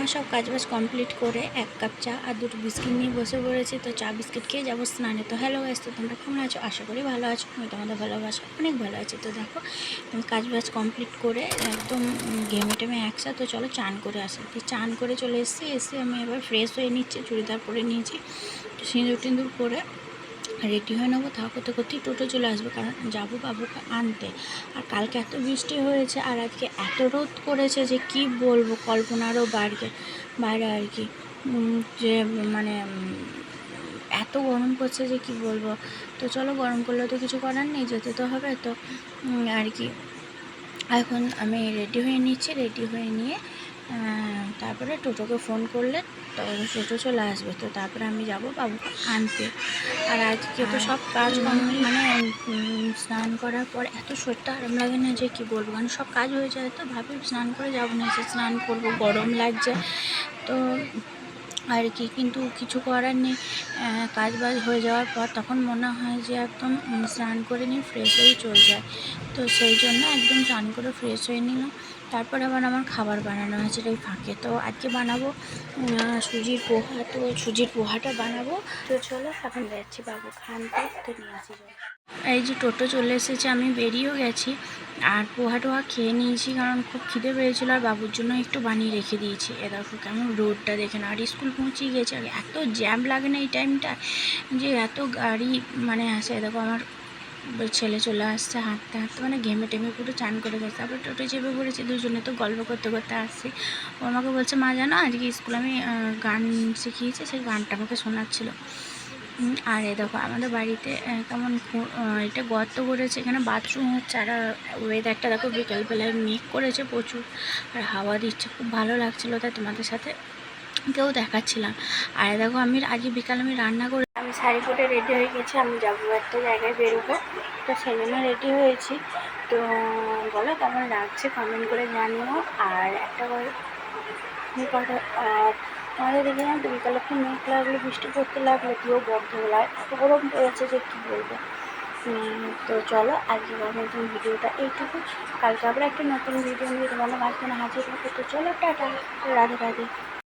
আমার সব কাজবাজ কমপ্লিট করে 1 কাপ চা আর 2টো বিস্কিট নিয়ে বসে পড়েছি। তো চা বিস্কিট খেয়ে যাবো স্নানে। তো হ্যালো গাইস, তো তোমরা কেমন আছো? আশা করি ভালো আছো। আমি তোমাদের ভালোবাসা অনেক ভালো আছি। তো দেখো আমি কাজবাজ কমপ্লিট করে একদম ঘেমে টেমে একসা। তো চলো চান করে আসি। তো চান করে চলে এসে আমি এবার ফ্রেশ হয়ে নিচ্ছি, চুড়িদার পরে নিয়েছি, সিঁদুর টিঁদুর করে রেডি হয়ে নেবো। তা করতে করতেই টোটো চলে আসবে, কারণ যাবো বাবুকে আনতে। আর কালকে এত বৃষ্টি হয়েছে আর আজকে এত রোদ করেছে যে কি বলবো, কল্পনারও বাইরে আর কি। যে মানে এত গরম করছে যে কি বলবো। তো চলো, গরম করলেও তো কিছু করার নেই, যেতে তো হবে। তো আর কি এখন আমি রেডি হয়ে নিচ্ছি, রেডি হয়ে নিয়ে তারপরে টোটোকে ফোন করলে তো টোটো চলে আসবে। তো তারপরে আমি যাব বাবুকে আনতে। আর আজকে তো সব কাজ কমপ্লিট, মানে স্নান করার পর এত শরীরটা আরাম লাগে না যে কি বলবো, কারণ সব কাজ হয়ে যায়। তো ভাবি স্নান করে যাবো না, যে স্নান করবো, গরম লাগছে তো আর কি। কিন্তু কিছু করার নেই, কাজ বাজ হয়ে যাওয়ার পর তখন মনে হয় যে একদম স্নান করে নিয়ে ফ্রেশ হয়েই চলে যায়। তো সেই জন্য একদম স্নান করে ফ্রেশ হয়ে নিলাম। তারপরে আবার আমার খাবার বানানো আছে এই ফাঁকে। তো আজকে বানাবো সুজির পোহা। তো সুজির পোহাটা বানাবো। তো চলো এখন যাচ্ছি বাবু খানতে, তো নিয়ে আসি। এই যে টোটো চলে এসেছে, আমি বেরিয়েও গেছি আর পোহা টোহা খেয়ে নিয়েছি, কারণ খুব খিদে পেয়েছিল। আর বাবুর জন্য একটু বানিয়ে রেখে দিয়েছি। এ দেখো কেমন রোডটা দেখে না। আর স্কুল পৌঁছে গেছে, আর এত জ্যাম লাগে না এই টাইমটা, যে এত গাড়ি মানে আসে। দেখো আমার ছেলে চলে আসছে হাঁটতে হাঁটতে, মানে ঘেমে টেমে পুরো চান করে গেছে। তারপর টোটো চেপে পড়েছি, দুজনে তো গল্প করতে করতে আসছি। ও আমাকে বলছে, মা জানো আজকে স্কুলে আমি গান শিখিয়েছি, সেই গানটা আমাকে শোনাচ্ছিল। আর এ দেখো আমাদের বাড়িতে কেমন এটা গর্ত করেছে, এখানে বাথরুম হচ্ছে। আর ওয়েদারটা দেখো বিকালবেলায় মেঘ করেছে প্রচুর, আর হাওয়া দিচ্ছে, খুব ভালো লাগছিলো। তাই তোমাদের সাথে কেউ দেখাচ্ছিলাম। আর দেখো আমি আজকে বিকালে আমি রান্না করে আমি শাড়ি পরে রেডি হয়ে গেছি, আমি যাবো একটা জায়গায় বেরোবো। তো সেই জন্য রেডি হয়েছি। তো বলো কেমন লাগছে কমেন্ট করে জানিও। আর একটা কথা, আর আমাদের দেখে না বিকালে একটু মেঘ লাগলো, বৃষ্টি পড়তে লাগলো, কেউ বন্ধ হলো। এত গরম পড়েছে যে কী বলবো। তো চলো আজকের নতুন ভিডিওটা এইটুকু। কালকে আবার একটা নতুন ভিডিও নিয়ে তোমাদের মাঝখানে হাজির হবে। তো চলো টাটা, রাধে রাধে।